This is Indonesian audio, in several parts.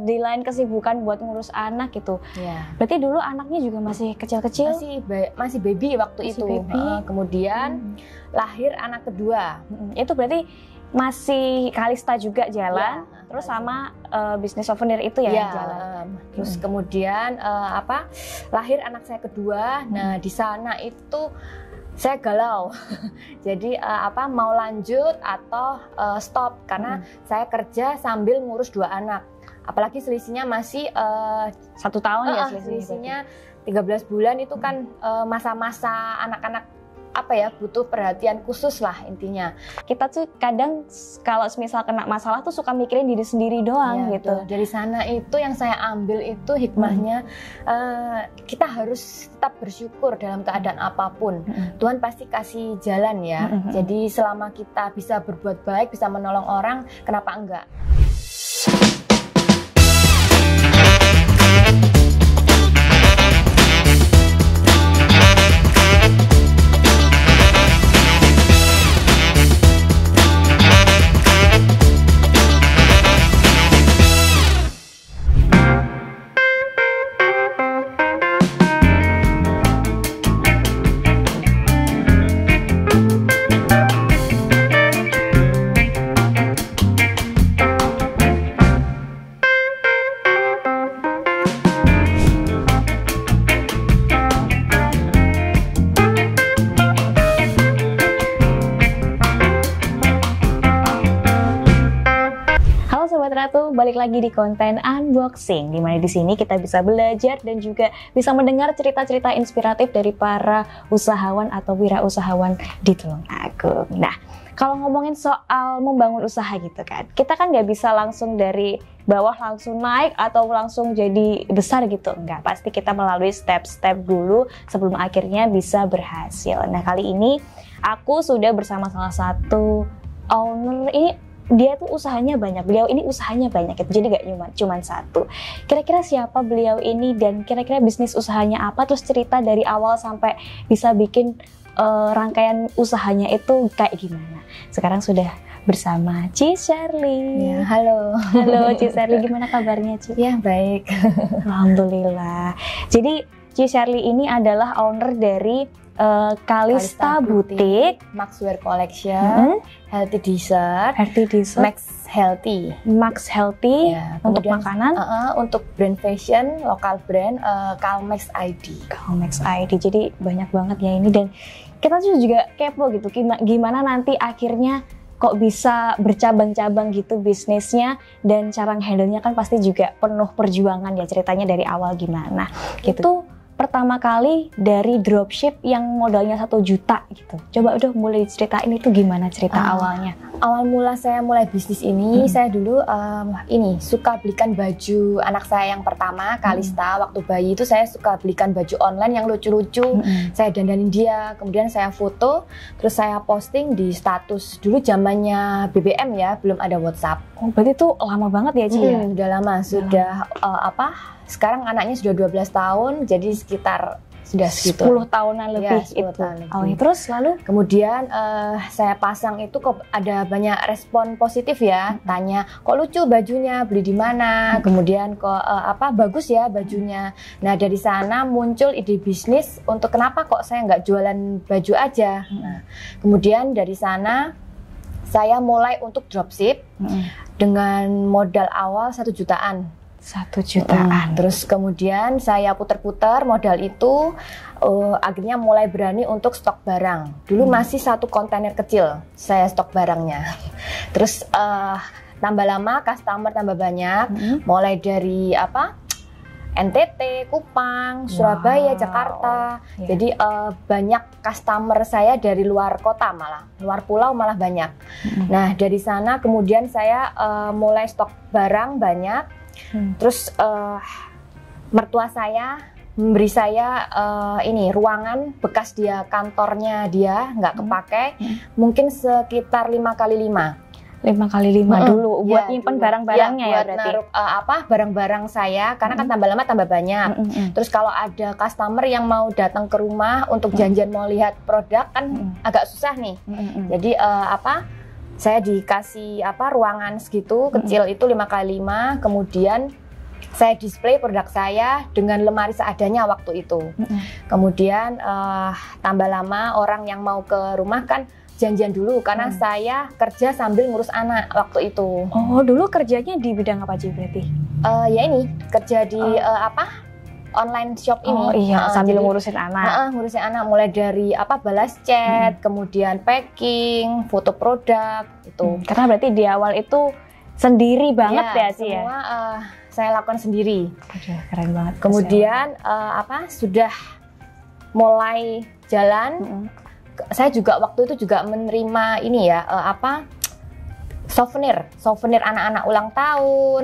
di lain kesibukan buat ngurus anak gitu. Berarti dulu anaknya juga masih kecil-kecil? Masih baby waktu itu. Kemudian lahir anak kedua. Itu berarti masih Kalista juga jalan, terus sama bisnis souvenir itu ya jalan. Terus kemudian lahir anak saya kedua. Nah di sana itu saya galau. Jadi mau lanjut atau stop karena saya kerja sambil ngurus 2 anak. Apalagi selisihnya masih 1 tahun ya selisihnya 13 bulan itu kan masa-masa anak-anak butuh perhatian khusus lah intinya. Kita tuh kadang kalau misal kena masalah tuh suka mikirin diri sendiri doang gitu. Dari sana itu yang saya ambil itu hikmahnya, kita harus tetap bersyukur dalam keadaan apapun. Tuhan pasti kasih jalan ya. Jadi selama kita bisa berbuat baik, bisa menolong orang, kenapa enggak? Balik lagi di konten unboxing, dimana di sini kita bisa belajar dan juga bisa mendengar cerita-cerita inspiratif dari para usahawan atau wirausahawan di Tulungagung. Nah, kalau ngomongin soal membangun usaha gitu kan, kita kan nggak bisa langsung dari bawah langsung naik atau langsung jadi besar gitu, enggak. Pasti kita melalui step-step dulu sebelum akhirnya bisa berhasil. Nah, kali ini aku sudah bersama salah satu owner ini. Dia tuh usahanya banyak, beliau ini usahanya banyak gitu, jadi gak cuma satu. Kira-kira siapa beliau ini dan kira-kira bisnis usahanya apa, terus cerita dari awal sampai bisa bikin rangkaian usahanya itu kayak gimana. Sekarang sudah bersama Ci Sherly. Halo Ci Sherly, gimana kabarnya Ci? Ya baik. Alhamdulillah. Jadi Ci Sherly ini adalah owner dari Kalista Boutique, Maxwear Collection, Healthy Dessert, Max Healthy ya, untuk makanan, untuk brand fashion, lokal brand, Kalmex ID. Jadi banyak banget ya ini, dan kita juga kepo gitu, gimana nanti akhirnya kok bisa bercabang-cabang gitu bisnisnya, dan cara handle-nya kan pasti juga penuh perjuangan ya, ceritanya dari awal gimana gitu. Pertama kali dari dropship yang modalnya 1 juta gitu. Coba udah mulai diceritain itu gimana cerita awalnya. Awal mula saya mulai bisnis ini, saya dulu suka belikan baju anak saya yang pertama, Kalista. Waktu bayi itu saya suka belikan baju online yang lucu-lucu. Saya dandanin dia, kemudian saya foto, terus saya posting di status. Dulu zamannya BBM ya, belum ada WhatsApp. Oh, berarti itu lama banget ya Ci? Udah lama, sudah sekarang anaknya sudah 12 tahun, jadi sekitar sudah 10 tahunan lebih itu. Terus lalu kemudian saya pasang itu, kok ada banyak respon positif ya, tanya kok lucu bajunya, beli di mana, kemudian kok bagus ya bajunya. Nah dari sana muncul ide bisnis untuk kenapa kok saya nggak jualan baju aja. Nah, kemudian dari sana saya mulai untuk dropship dengan modal awal 1 jutaan. 1 jutaan. Terus kemudian saya putar-putar modal itu, akhirnya mulai berani untuk stok barang. Dulu masih 1 kontainer kecil saya stok barangnya. Terus tambah lama customer tambah banyak, mulai dari NTT, Kupang, Surabaya, Jakarta. Jadi banyak customer saya dari luar kota, malah luar pulau malah banyak. Nah dari sana kemudian saya mulai stok barang banyak. Terus mertua saya memberi saya ruangan bekas dia, kantornya dia nggak kepakai, mungkin sekitar 5x5 dulu buat nyimpen barang-barangnya ya, berarti naruh barang-barang saya, karena kan tambah lama tambah banyak. Terus kalau ada customer yang mau datang ke rumah untuk janjian mau lihat produk kan agak susah nih. Jadi Saya dikasih ruangan segitu kecil itu 5x5, kemudian saya display produk saya dengan lemari seadanya waktu itu. Kemudian tambah lama orang yang mau ke rumah kan janjian dulu karena saya kerja sambil ngurus anak waktu itu. Oh, dulu kerjanya di bidang apa sih berarti? Ya ini kerja di online shop ini. Oh iya, sambil ngurusin anak. Ngurusin anak mulai dari balas chat, kemudian packing, foto produk itu. Karena berarti di awal itu sendiri banget ya sih ya. Semua saya lakukan sendiri. Keren banget. Kemudian sudah mulai jalan. Saya juga waktu itu juga menerima ini ya souvenir anak-anak ulang tahun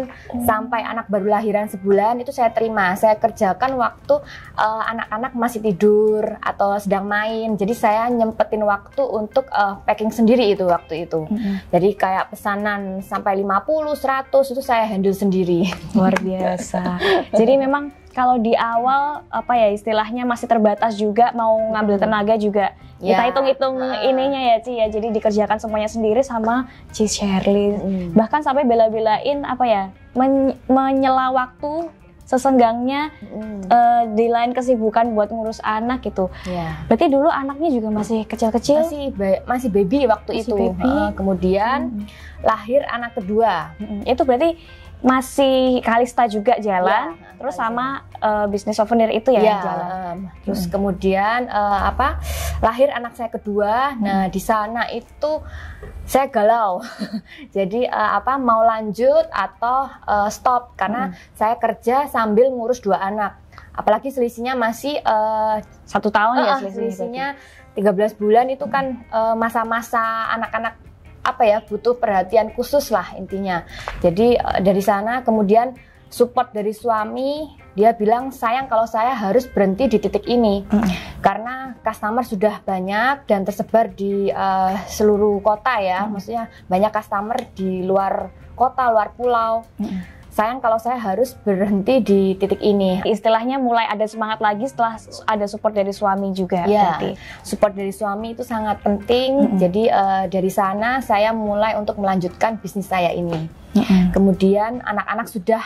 sampai anak baru lahiran sebulan itu saya terima. Saya kerjakan waktu anak-anak masih tidur atau sedang main. Jadi saya nyempetin waktu untuk packing sendiri itu waktu itu. Jadi kayak pesanan sampai 50, 100 itu saya handle sendiri. Luar biasa. Jadi memang kalau di awal istilahnya masih terbatas juga, mau ngambil tenaga juga kita hitung-hitung ininya ya Ci ya. Jadi dikerjakan semuanya sendiri sama Ci Sherly. Bahkan sampai bela-belain menyela waktu sesenggangnya di lain kesibukan buat ngurus anak gitu. Berarti dulu anaknya juga masih kecil-kecil? Masih baby waktu itu. Kemudian lahir anak kedua. Itu berarti masih Kalista juga jalan, terus sama bisnis souvenir itu ya yang jalan. Terus kemudian lahir anak saya kedua. Nah di sana itu saya galau. Jadi mau lanjut atau stop karena saya kerja sambil ngurus 2 anak. Apalagi selisihnya masih 1 tahun ya selisihnya 13 bulan itu kan masa-masa anak-anak butuh perhatian khusus lah intinya. Jadi dari sana kemudian support dari suami, dia bilang sayang kalau saya harus berhenti di titik ini karena customer sudah banyak dan tersebar di seluruh kota ya. Maksudnya banyak customer di luar kota, luar pulau. Sayang kalau saya harus berhenti di titik ini. Istilahnya mulai ada semangat lagi setelah ada support dari suami juga. Berarti support dari suami itu sangat penting. Jadi dari sana saya mulai untuk melanjutkan bisnis saya ini. Kemudian anak-anak sudah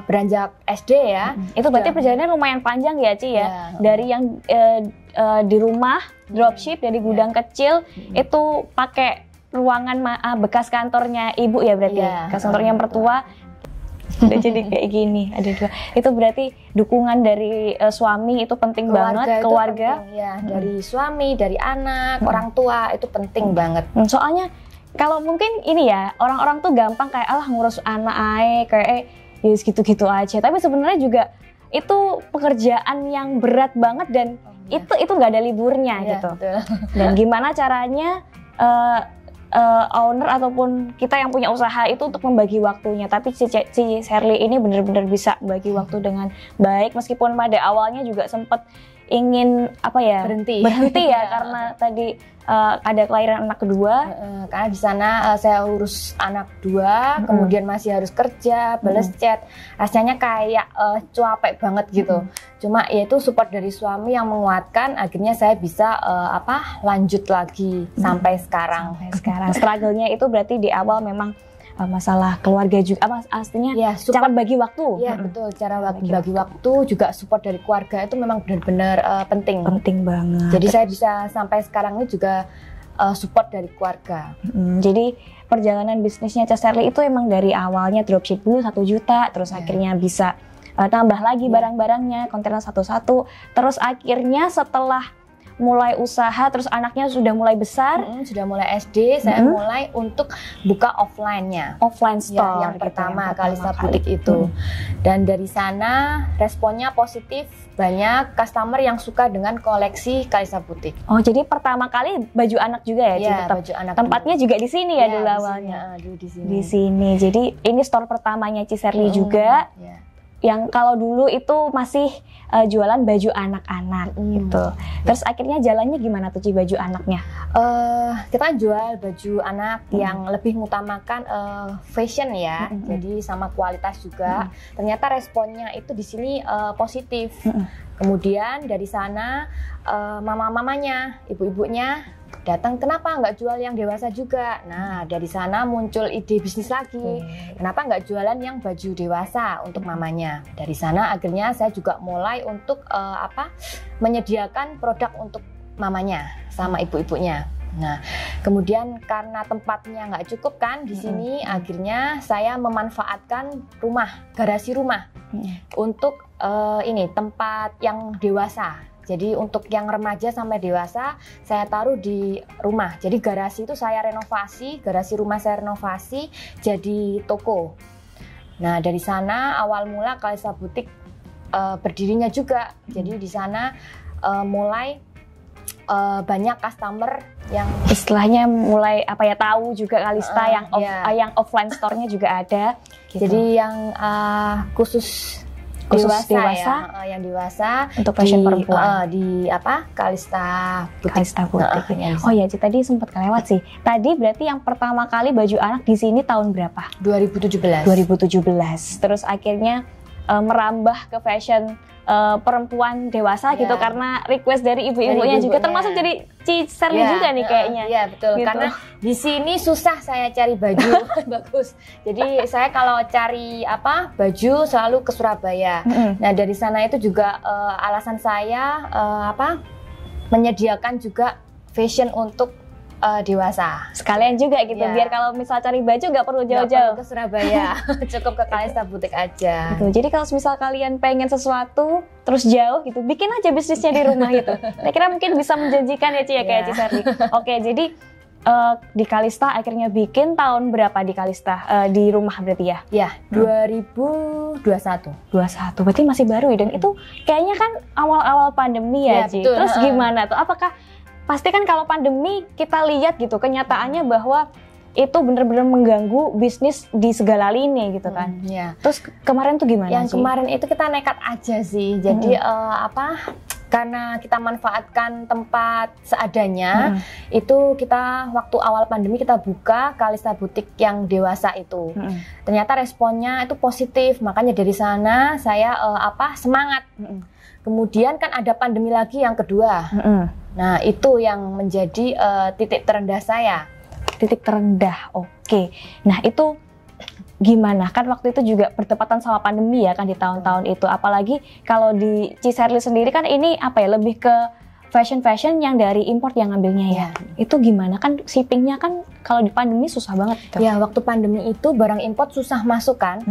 beranjak SD ya. Itu berarti perjalanan lumayan panjang ya Ci ya. Dari yang di rumah dropship dari gudang kecil itu pakai ruangan bekas kantornya ibu ya berarti. Bekas kantornya mertua. Udah jadi kayak gini, ada 2. Itu berarti dukungan dari suami itu penting banget, keluarga. Penting, ya, dari suami, dari anak, orang tua itu penting banget. Soalnya kalau mungkin ini ya, orang-orang tuh gampang kayak ngurus anak kayak ya gitu-gitu aja. Tapi sebenarnya juga itu pekerjaan yang berat banget dan itu nggak ada liburnya gitu. Betul. Dan gimana caranya owner ataupun kita yang punya usaha itu untuk membagi waktunya. Tapi si Sherly ini benar-benar bisa bagi waktu dengan baik meskipun pada awalnya juga sempat ingin berhenti ya karena tadi ada kelahiran anak kedua. Karena di sana saya urus anak 2, kemudian masih harus kerja, balas chat. Rasanya kayak capek banget gitu. Cuma ya itu support dari suami yang menguatkan, akhirnya saya bisa lanjut lagi sampai sekarang. Struggle-nya itu berarti di awal memang masalah keluarga juga, artinya cara bagi waktu. Iya betul, cara bagi waktu juga support dari keluarga itu memang benar-benar penting. Penting banget. Jadi saya bisa sampai sekarang ini juga support dari keluarga. Jadi perjalanan bisnisnya Sherly itu emang dari awalnya dropship dulu 1 juta, terus akhirnya bisa tambah lagi barang-barangnya, kontainer satu-satu, terus akhirnya setelah mulai usaha, terus anaknya sudah mulai besar, sudah mulai SD, saya mulai untuk buka offline-nya. Offline store yang pertama Kalista Boutique itu. Dan dari sana responnya positif, banyak customer yang suka dengan koleksi Kalista Boutique. Oh, jadi pertama kali baju anak juga ya? Iya, baju anak. Tempatnya juga di sini ya dulu awalnya? Di sini. Jadi ini store pertamanya Ci Sherly juga. Yang kalau dulu itu masih jualan baju anak-anak gitu. Terus akhirnya jalannya gimana tuh Ci baju anaknya? Kita jual baju anak yang lebih mengutamakan fashion ya, jadi sama kualitas juga. Ternyata responnya itu di sini positif. Kemudian dari sana mama-mamanya, ibu-ibunya datang, kenapa nggak jual yang dewasa juga? Nah, dari sana muncul ide bisnis lagi. Kenapa nggak jualan yang baju dewasa untuk mamanya? Dari sana akhirnya saya juga mulai untuk menyediakan produk untuk mamanya sama ibu-ibunya. Nah, kemudian karena tempatnya nggak cukup kan di sini, akhirnya saya memanfaatkan garasi rumah untuk tempat yang dewasa. Jadi untuk yang remaja sampai dewasa saya taruh di rumah. Jadi garasi itu saya renovasi, garasi rumah saya renovasi jadi toko. Nah, dari sana awal mula Kalista Boutique berdirinya juga. Jadi di sana mulai banyak customer yang istilahnya mulai tahu juga Kalista yang offline store-nya juga ada. Gitu. Jadi yang khusus dewasa. Yang dewasa untuk fashion perempuan di Kalista Boutique. Oh ya, tadi sempat kelewat sih. Tadi berarti yang pertama kali baju anak di sini tahun berapa? 2017. Terus akhirnya merambah ke fashion perempuan dewasa gitu karena request dari ibu-ibunya juga, termasuk dari Ciserly juga nih kayaknya. Iya betul, gitu. Karena di sini susah saya cari baju bagus. Jadi saya kalau cari baju selalu ke Surabaya. Nah, dari sana itu juga alasan saya menyediakan juga fashion untuk dewasa. Sekalian juga gitu, biar kalau misal cari baju nggak perlu jauh-jauh ke Surabaya, cukup ke Kalista Boutique aja. Gitu. Jadi kalau misal kalian pengen sesuatu terus jauh gitu, bikin aja bisnisnya di rumah gitu. Saya kira mungkin bisa menjanjikan ya Ci ya, kayak Ciserly. Oke, jadi di Kalista akhirnya bikin tahun berapa di Kalista di rumah berarti ya? Ya, 2021. Berarti masih baru ya, dan itu kayaknya kan awal-awal pandemi ya Ci. Betul. Terus gimana tuh? Apakah pasti kan kalau pandemi kita lihat gitu kenyataannya bahwa itu benar-benar mengganggu bisnis di segala lini gitu kan. Terus kemarin tuh gimana Yang sih? Kemarin itu kita nekat aja sih. Jadi karena kita manfaatkan tempat seadanya, itu kita waktu awal pandemi kita buka Kalista Boutique yang dewasa itu. Ternyata responnya itu positif, makanya dari sana saya semangat. Kemudian kan ada pandemi lagi yang kedua. Nah, itu yang menjadi titik terendah saya. Titik terendah, oke. Nah, itu gimana? Kan waktu itu juga bertepatan sama pandemi ya kan di tahun-tahun itu. Apalagi kalau di Ciserly sendiri kan ini lebih ke fashion yang dari import yang ngambilnya ya. Itu gimana? Kan shippingnya kan kalau di pandemi susah banget gitu. Ya, waktu pandemi itu barang import susah masuk kan.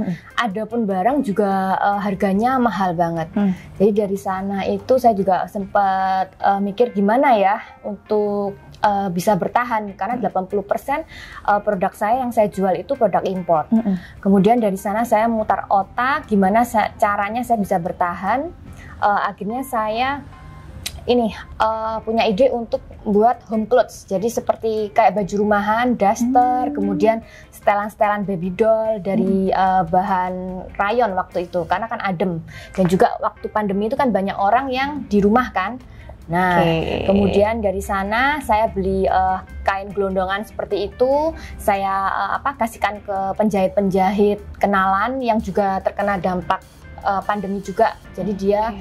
Adapun barang juga harganya mahal banget. Jadi dari sana itu saya juga sempat mikir gimana ya untuk bisa bertahan, karena 80% produk saya yang saya jual itu produk impor. Kemudian dari sana saya mutar otak gimana caranya saya bisa bertahan. Akhirnya saya punya ide untuk buat home clothes. Jadi seperti kayak baju rumahan, daster, kemudian setelan-setelan baby doll dari bahan rayon waktu itu, karena kan adem. Dan juga waktu pandemi itu kan banyak orang yang di rumah kan. Nah, kemudian dari sana saya beli kain gelondongan seperti itu, saya kasihkan ke penjahit-penjahit kenalan yang juga terkena dampak pandemi juga. Jadi dia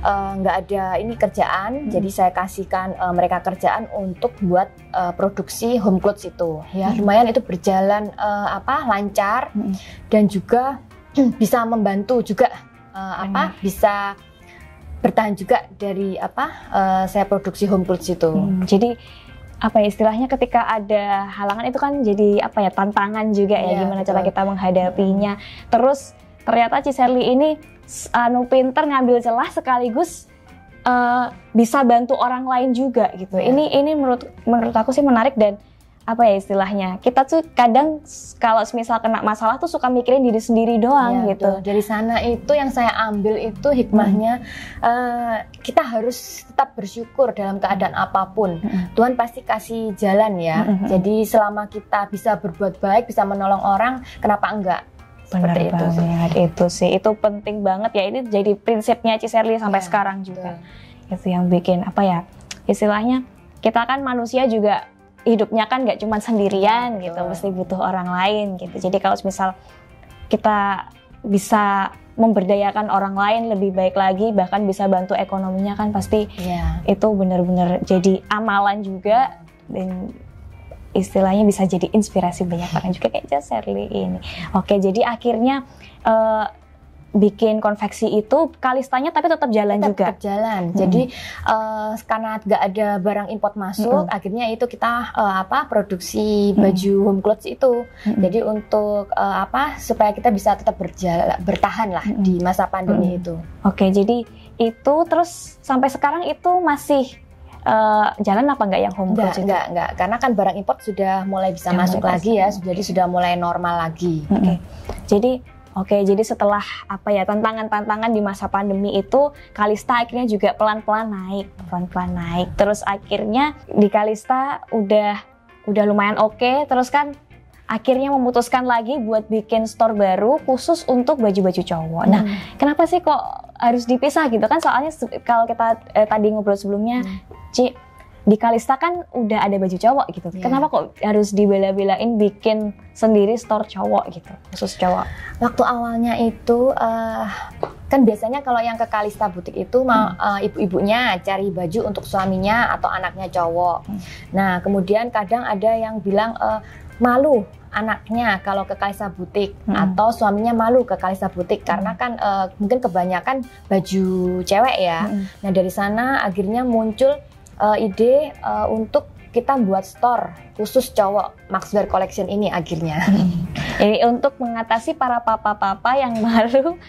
nggak ada kerjaan, jadi saya kasihkan mereka kerjaan untuk buat produksi home clothes itu. Ya, lumayan itu berjalan lancar dan juga bisa membantu juga bisa bertahan juga dari saya produksi home clothes itu. Jadi istilahnya ketika ada halangan itu kan jadi tantangan juga ya, gimana cara kita menghadapinya. Terus ternyata Ciserly ini pinter ngambil celah sekaligus bisa bantu orang lain juga gitu. Ini menurut aku sih menarik, dan istilahnya kita tuh kadang kalau misal kena masalah tuh suka mikirin diri sendiri doang gitu. Dari sana itu yang saya ambil itu hikmahnya, kita harus tetap bersyukur dalam keadaan apapun. Tuhan pasti kasih jalan ya. Jadi selama kita bisa berbuat baik, bisa menolong orang, kenapa enggak? Benar banget, itu sih, itu penting banget ya. Ini jadi prinsipnya Ciserly sampai sekarang juga. Itu yang bikin istilahnya kita kan manusia juga hidupnya kan nggak cuma sendirian gitu, mesti butuh orang lain gitu. Jadi kalau misal kita bisa memberdayakan orang lain lebih baik lagi, bahkan bisa bantu ekonominya kan pasti itu benar-benar jadi amalan juga dan istilahnya bisa jadi inspirasi banyak orang juga kayak Shirley ini. Oke, jadi akhirnya bikin konveksi itu kalistanya tapi tetap jalan juga. Tetap jalan. Jadi karena nggak ada barang import masuk, akhirnya itu kita produksi baju home clothes itu. Jadi untuk supaya kita bisa tetap bertahan lah di masa pandemi itu. Oke, jadi itu terus sampai sekarang itu masih jalan apa enggak yang home clothes itu? Enggak, karena kan barang import sudah mulai bisa masuk lagi ya, jadi sudah mulai normal lagi. Jadi setelah tantangan-tantangan di masa pandemi itu, Kalista akhirnya juga pelan-pelan naik. Terus akhirnya di Kalista udah lumayan oke. Terus kan akhirnya memutuskan lagi buat bikin store baru khusus untuk baju-baju cowok. Nah, kenapa sih kok harus dipisah gitu kan? Soalnya kalau kita tadi ngobrol sebelumnya, Ci, di Kalista kan udah ada baju cowok gitu. Kenapa kok harus dibela-belain bikin sendiri store cowok gitu, khusus cowok? Waktu awalnya itu kan biasanya kalau yang ke Kalista butik itu ibu-ibunya cari baju untuk suaminya atau anaknya cowok. Nah, kemudian kadang ada yang bilang malu anaknya kalau ke Kalista butik atau suaminya malu ke Kalista butik karena kan mungkin kebanyakan baju cewek ya. Nah, dari sana akhirnya muncul ide untuk kita buat store khusus cowok, Maxwear Collection ini akhirnya. Jadi untuk mengatasi para papa-papa yang malu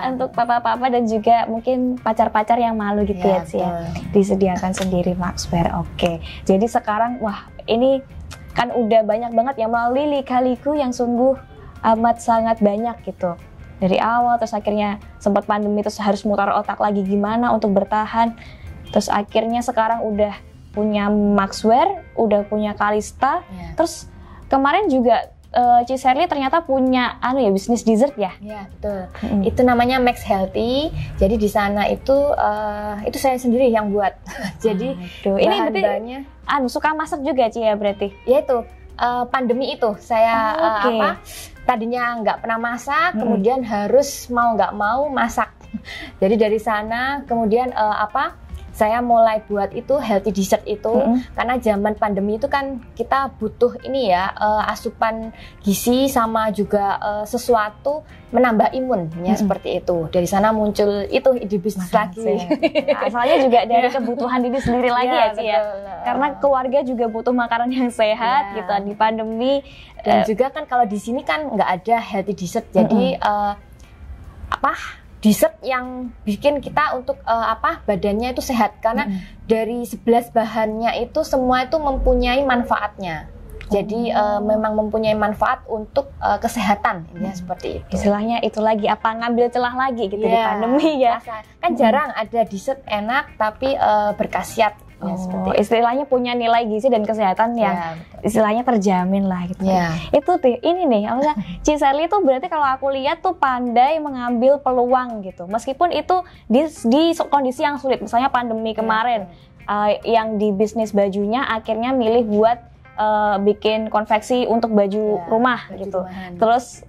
untuk papa-papa dan juga mungkin pacar-pacar yang malu gitu ya Ci ya. Disediakan sendiri Maxwear. Oke. Jadi sekarang ini kan udah banyak banget yang melalui lika-liku yang sungguh amat sangat banyak gitu. Dari awal terus akhirnya sempat pandemi terus harus mutar otak lagi gimana untuk bertahan. Terus akhirnya sekarang udah punya Maxwear, udah punya Kalista. Terus kemarin juga Ci Shirley ternyata punya bisnis dessert ya? Iya, betul. Itu namanya Max Healthy. Jadi di sana itu saya sendiri yang buat. Jadi ini berarti suka masak juga Ci ya berarti? Ya itu pandemi itu saya tadinya nggak pernah masak, kemudian harus mau nggak mau masak. Jadi dari sana kemudian saya mulai buat itu healthy dessert itu karena zaman pandemi itu kan kita butuh asupan gizi sama juga sesuatu menambah imun seperti itu. Dari sana muncul itu ide bisnis lagi. Asalnya juga dari kebutuhan diri sendiri lagi ya Ci ya. Karena keluarga juga butuh makanan yang sehat gitu di pandemi. Dan juga kan kalau di sini kan nggak ada healthy dessert. Jadi dessert yang bikin kita untuk badannya itu sehat karena dari 11 bahannya itu semua itu mempunyai manfaatnya. Jadi memang mempunyai manfaat untuk kesehatan seperti itu. Istilahnya itu lagi ngambil celah lagi gitu di pandemi ya. Kan jarang ada dessert enak tapi berkhasiat. Istilahnya punya nilai gizi dan kesehatan yang istilahnya terjamin lah gitu. Itu ini nih, Ci Shirley itu berarti kalau aku lihat tuh pandai mengambil peluang gitu. Meskipun itu di kondisi yang sulit, misalnya pandemi kemarin, yang di bisnis bajunya akhirnya milih buat bikin konveksi untuk baju rumah gitu. Terus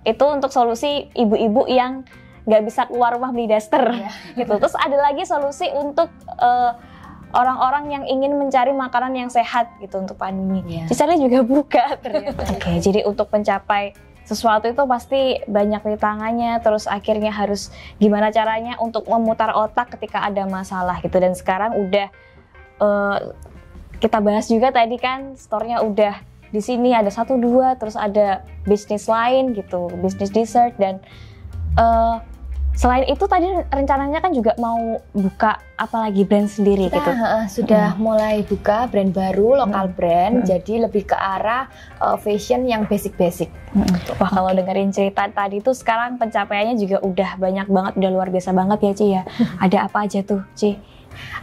itu untuk solusi ibu-ibu yang nggak bisa keluar rumah beli daster gitu. Terus ada lagi solusi untuk orang-orang yang ingin mencari makanan yang sehat gitu untuk pandemi. Sisanya juga buka ternyata. Oke, jadi untuk mencapai sesuatu itu pasti banyak rintangannya, terus akhirnya harus gimana caranya untuk memutar otak ketika ada masalah gitu. Dan sekarang udah kita bahas juga tadi kan store-nya udah di sini ada 1, 2, terus ada bisnis lain gitu, bisnis dessert dan selain itu tadi rencananya kan juga mau buka apalagi brand sendiri kita, gitu. Sudah mulai buka brand baru, lokal brand, jadi lebih ke arah fashion yang basic-basic. Wah kalau dengerin cerita tadi tuh sekarang pencapaiannya juga udah banyak banget, udah luar biasa banget ya Ci ya. Ada apa aja tuh Ci?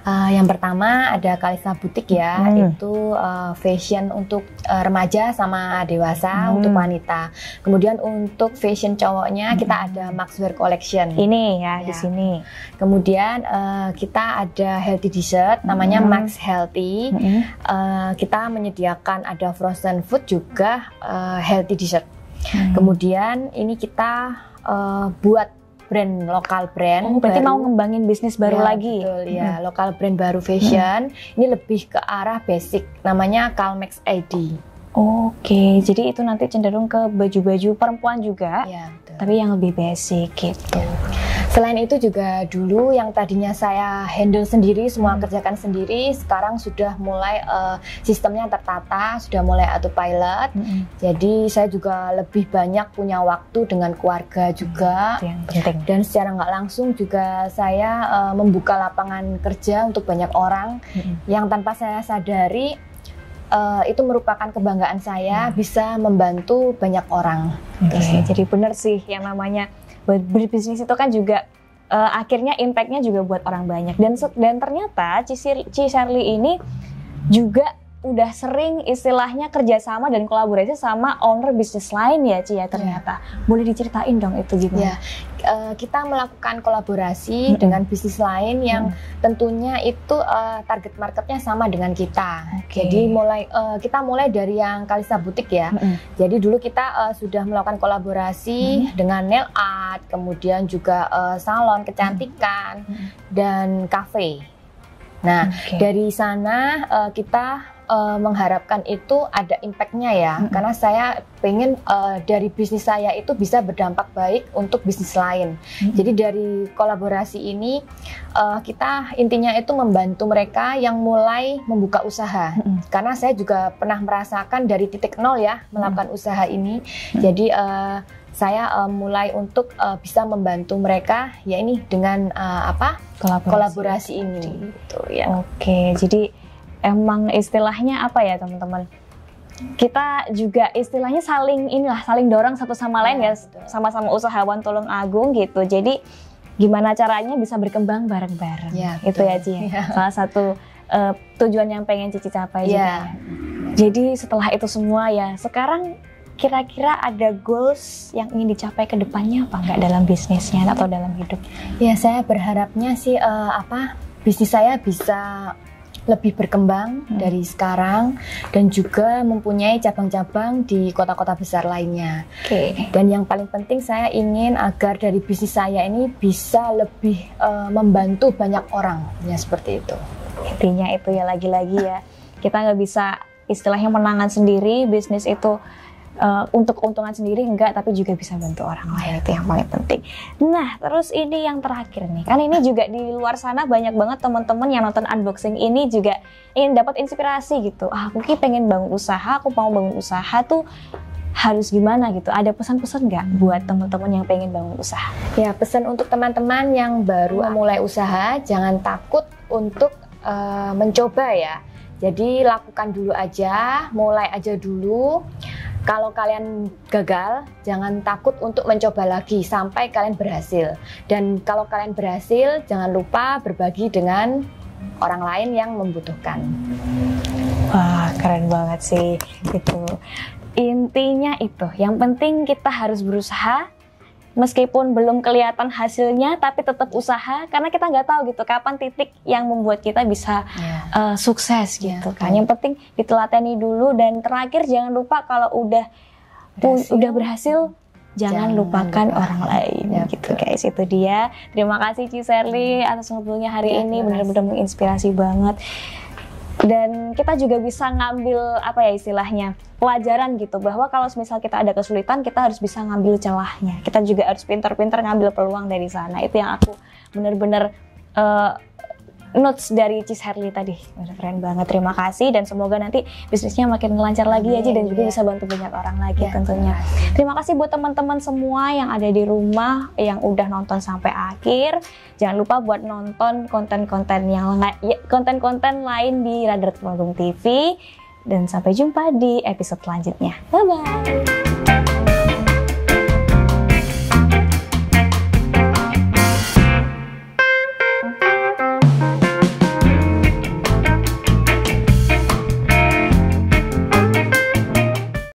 Yang pertama ada Kalista Butik ya, itu fashion untuk remaja sama dewasa, untuk wanita. Kemudian untuk fashion cowoknya kita ada Maxwear Collection. Ini ya di sini. Kemudian kita ada healthy dessert, namanya Max Healthy. Kita menyediakan ada frozen food juga healthy dessert. Kemudian ini kita buat brand, lokal brand. Oh, berarti mau ngembangin bisnis baru ya, lagi? Betul, ya. Lokal brand baru fashion. Ini lebih ke arah basic, namanya Calmex ID. Oke, jadi itu nanti cenderung ke baju-baju perempuan juga, Ya, betul. tapi yang lebih basic gitu. Selain itu juga dulu yang tadinya saya handle sendiri, semua kerjakan sendiri, sekarang sudah mulai sistemnya tertata, sudah mulai autopilot. Jadi saya juga lebih banyak punya waktu dengan keluarga juga. Itu yang penting. Dan secara nggak langsung juga saya membuka lapangan kerja untuk banyak orang yang tanpa saya sadari itu merupakan kebanggaan saya bisa membantu banyak orang. Oke, jadi benar sih yang namanya berbisnis itu kan juga akhirnya impact-nya juga buat orang banyak, dan ternyata Ci Shirley ini juga udah sering istilahnya kerjasama dan kolaborasi sama owner bisnis lain ya Ci ya ternyata. Boleh diceritain dong itu gimana? Ya, kita melakukan kolaborasi dengan bisnis lain yang tentunya itu target marketnya sama dengan kita. Jadi kita mulai dari yang Kalisa Butik ya. Jadi dulu kita sudah melakukan kolaborasi dengan nail art, kemudian juga salon kecantikan dan cafe. Nah, dari sana kita mengharapkan itu ada impact-nya ya, karena saya pengen dari bisnis saya itu bisa berdampak baik untuk bisnis lain. Jadi dari kolaborasi ini kita intinya itu membantu mereka yang mulai membuka usaha, karena saya juga pernah merasakan dari titik nol ya melakukan usaha ini. Jadi saya mulai untuk bisa membantu mereka ya ini dengan kolaborasi ini. Gitu, ya. Oke, jadi emang istilahnya apa ya teman-teman? Kita juga istilahnya saling dorong satu sama lain ya, sama-sama usahawan Tulungagung gitu. Jadi gimana caranya bisa berkembang bareng-bareng? Ya, itu ya Ci. Salah satu tujuan yang pengen Cici capai juga. Jadi setelah itu semua ya, sekarang kira-kira ada goals yang ingin dicapai ke depannya apa nggak dalam bisnisnya atau dalam hidup? Ya, saya berharapnya sih bisnis saya bisa lebih berkembang dari sekarang dan juga mempunyai cabang-cabang di kota-kota besar lainnya. Dan yang paling penting saya ingin agar dari bisnis saya ini bisa lebih membantu banyak orang, ya seperti itu. Intinya itu ya, lagi-lagi ya, kita nggak bisa istilahnya menangan sendiri, bisnis itu untuk keuntungan sendiri enggak, tapi juga bisa bantu orang lain, itu yang paling penting. Nah, terus ini yang terakhir nih, kan ini juga di luar sana banyak banget teman-teman yang nonton unboxing ini juga ingin dapat inspirasi gitu. Aku pengen bangun usaha, aku mau bangun usaha tuh harus gimana gitu. Ada pesan-pesan nggak buat teman-teman yang pengen bangun usaha? Ya, pesan untuk teman-teman yang baru mulai usaha, jangan takut untuk mencoba ya. Jadi lakukan dulu aja, mulai aja dulu. Kalau kalian gagal, jangan takut untuk mencoba lagi sampai kalian berhasil. Dan kalau kalian berhasil, jangan lupa berbagi dengan orang lain yang membutuhkan. Wah, keren banget sih gitu. Intinya itu, yang penting kita harus berusaha. Meskipun belum kelihatan hasilnya, tapi tetap usaha, karena kita nggak tahu gitu kapan titik yang membuat kita bisa sukses gitu kan. Yang penting ditelateni dulu, dan terakhir jangan lupa kalau udah berhasil jangan lupakan orang lain gitu guys. Itu dia. Terima kasih Ci Shirley atas ngobrolnya hari ini, benar-benar menginspirasi banget. Dan kita juga bisa ngambil apa ya istilahnya, pelajaran gitu, bahwa kalau misal kita ada kesulitan, kita harus bisa ngambil celahnya. Kita juga harus pintar-pintar ngambil peluang dari sana. Itu yang aku benar-benar notes dari Ci Shirley tadi. Keren banget, terima kasih, dan semoga nanti bisnisnya makin lancar lagi aja, dan juga bisa bantu banyak orang lagi tentunya. Terima kasih buat teman-teman semua yang ada di rumah yang udah nonton sampai akhir. Jangan lupa buat nonton konten-konten lain di Radar Tulungagung TV, dan sampai jumpa di episode selanjutnya. Bye bye.